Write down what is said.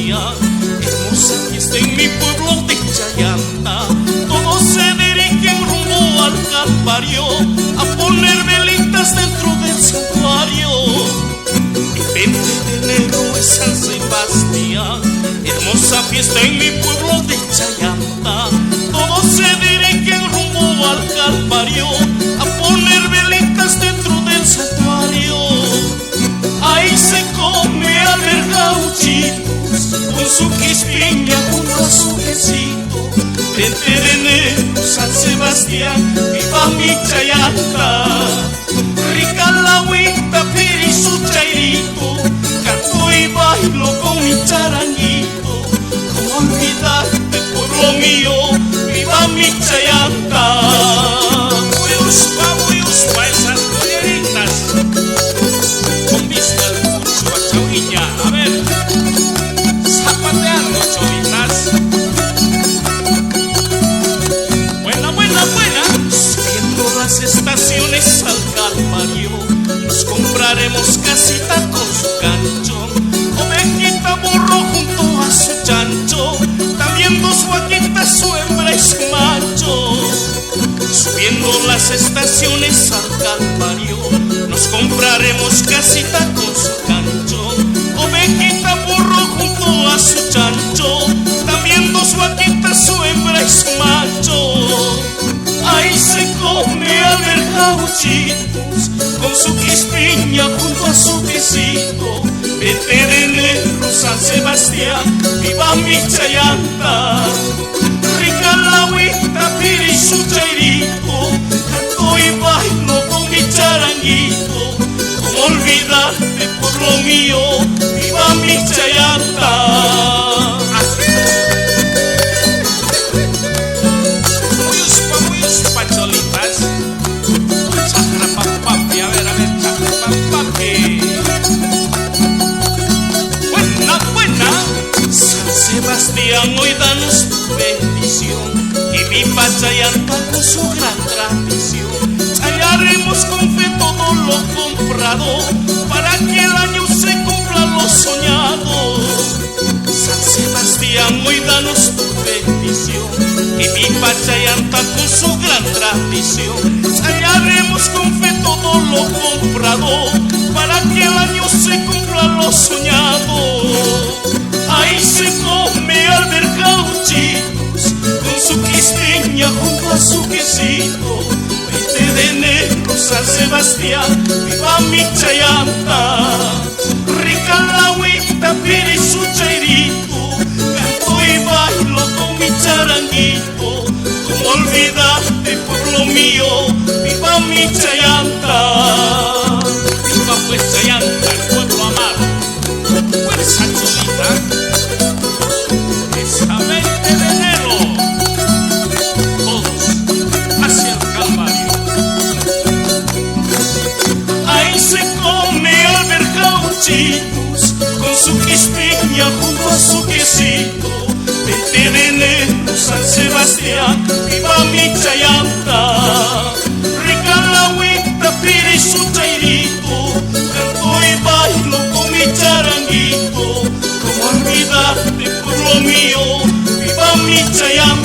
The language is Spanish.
Sebastián. Hermosa fiesta en mi pueblo de Chayanta. Todos se dirigen rumbo al Calvario a poner velitas dentro del santuario. El 20 de enero es San Sebastián. Hermosa fiesta en mi pueblo de Chayanta. Todos se dirigen rumbo al Calvario a poner velitas dentro del santuario. Ahí se come a ver gauchitos con su quispiña junto a su quesito. 20 de enero, San Sebastián, viva mi Chayanta. Rica la agüita, piri su chairito, canto y bailo con mi charanguito. ¿Cómo olvidarte, pueblo mío, viva mi Chayanta? Voy uspa esas colleritas con vista al curso a Chaurilla. A ver, zapateando choritas. Buena. Subiendo las estaciones al Calvario, nos compraremos casita con su cancho, ovejita, burro junto a su chancho, también dos vaquitas, su hembra y su macho. Subiendo las estaciones al Calvario, nos compraremos casita con su cancho, ovejita, burro junto a su chancho, también dos vaquitas, su hembra y su macho. Ahí se come a ver gauchitos con su quispiña junto a su quesito. 20 de enero, San Sebastián, viva mi Chayanta. Rica la agüita, piri su chairito, canto y bailo con mi charanguito. ¿Cómo olvidarte, pueblo mío, viva mi Chayanta? Cholitas, chacrapapapi, a ver, chacrapapapi. Buena, San Sebastián, hoy danos tu bendición y viva Chayanta con su gran tradición. Chayaremos con fe todo lo comprado para que el año se cumpla lo soñado. San Sebastián, hoy danos tu bendición y viva Chayanta con su gran tradición. Hallaremos con fe todo lo comprado para que el año se cumpla lo soñado. Ahí se come al ver gauchitos con su quispiña junto a su quesito. 20 de enero, San Sebastián, viva mi Chayanta. Rica la agüita, piri su chairito, canto y bailo con mi charanguito. ¿Cómo olvidarte, pueblo mío, viva mi Chayanta? Viva pues Chayanta, el pueblo amado. Fuerza Cholita, esa 20 de enero, todos hacia el Calvario. Ahí se come al ver gauchitos con su quispiña junto a su quesito. 20 de enero, San Sebastián, viva mi Chayanta. Rica la agüita, piri su chairito, canto y bailo con mi charanguito. ¿Cómo olvidarte, pueblo mío, viva mi Chayanta?